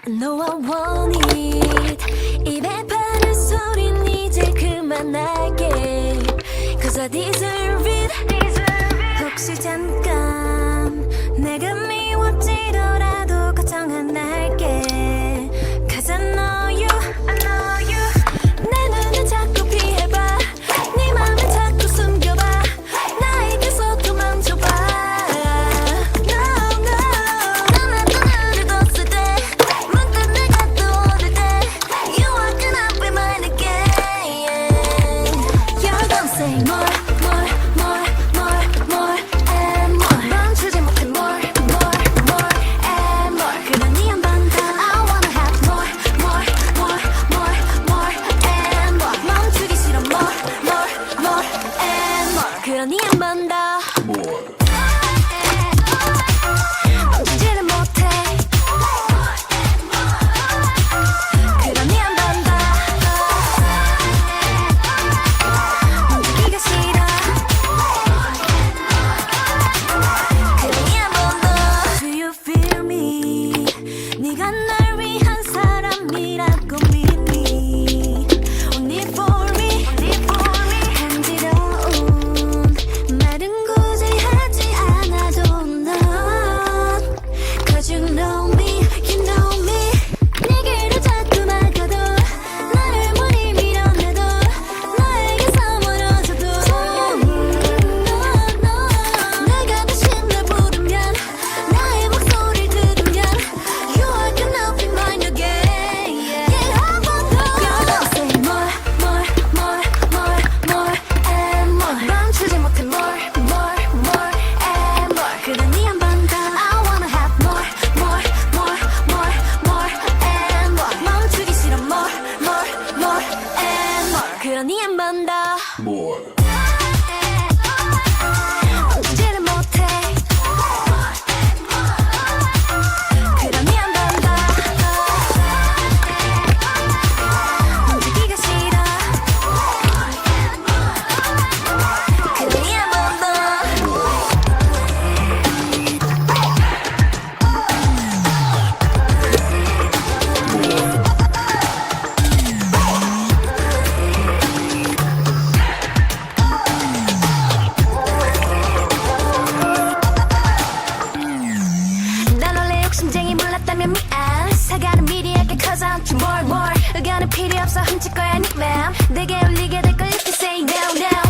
No I want it. 입에 바른 소린 이제 그만할게. Cause I deserve it. 혹시 잠깐 내가 미워지더라도 걱정 안 할게. Cause I know you. 내 눈을 자꾸 피해봐. 네 맘을 자꾸 숨겨봐. 나에게서 도망쳐봐. No 나나도 나를 뒀을 때 문득 내가 떠오를 때 You walking up in mine again. You're gonna say more and more. 멈추지 못해 more and more. 그러니 한 번 더 I wanna have more and more. 멈추기 싫어 more and more. 그러니 한 번 더 멈추지를 못해. 그러니 한 번 더 멈추기가 싫어. 그러니 한 번 더. Do you feel me? 네가 날 위한 사람이라고 믿니? Only for me. 간지러운 말은 굳이 하지 않아도 넌 Cause you know me. 네 길을 자꾸 막아도 나를 머리 밀어내도 너에게서 멀어져도 내가 다시 널 부르면 나의 목소리를 들으면 You are gonna be mine again. 한 번 더 You're gonna say more and more. 멈추지 못해 more and more. 그러니 한 번 더 I wanna have more and more. 멈추기 싫어 more and more. 그러니 한 번 더 멈추지를 못해. 그러니 한 번 더 멈추기가 싫어. 그러니 한 번 더 난 원래 욕심쟁이 몰랐다면 미안. 사과는 미리 할게 cause I want you more. 의견은 필요 없어 훔칠 거야 네 맘. 내게 울리게 될 걸 if you say no.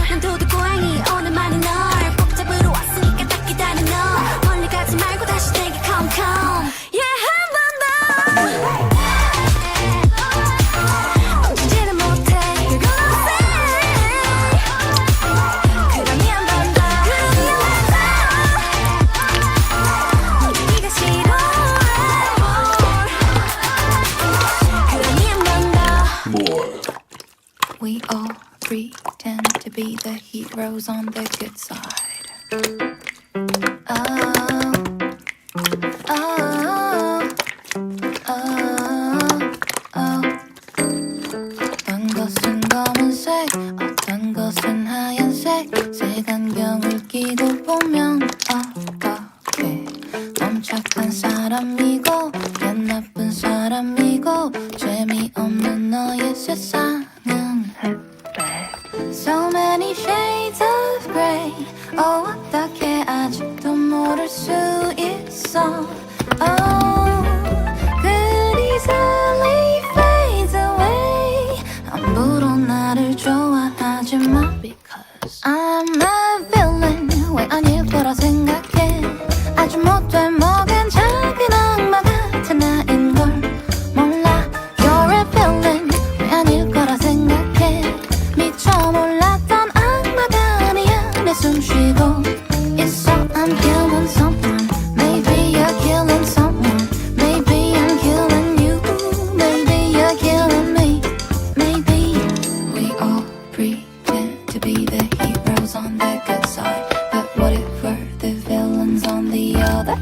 난 도둑고양이 오늘만이 널 꼭 잡으러 왔으니까 딱 기다려 너. 멀리 가지 말고 다시 내게 come Yeah 한 번 더 멈추지를 못해. You're gonna say 그러니 한 번 더 멈추기가 싫어. 그러니 한 번 더 We all pretend to be the heroes on the good side. Oh, oh, oh, oh. 어떤 것은 검은색, 어떤 것은 하얀색. 색안경을 끼고 보면 어떻게 넌 착한 사람이고 난 나쁜 사람이고 재미없는 너의 세상은 So many shades of grey. Oh 어떻게 아직도 모를 수 있어. Oh good easily fades away. 함부로 나를 좋아하지 마 Because I'm a villain. 왜 아닐 거라 생각해. 아주 못돼 먹은 작은 악마 같은 나인 걸 몰라. You're a villain. 왜 아닐 거라 생각해. 미처 몰랐던 악마가 아니야. 내 숨 쉬고 있어. I'm killing someone. Maybe you're killing someone. Maybe I'm killing you. Maybe you're killing me. Maybe we all pretend to be the heroes on the good side. But what if we're the villains on the other?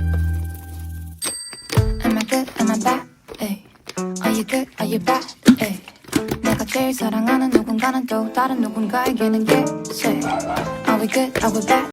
Am I good? Am I bad? Ay. Are you good? Are you bad? Ay. 내가 제일 사랑하는 누군가는 또 다른 누군가에게는 예세. Are we good? Are we bad?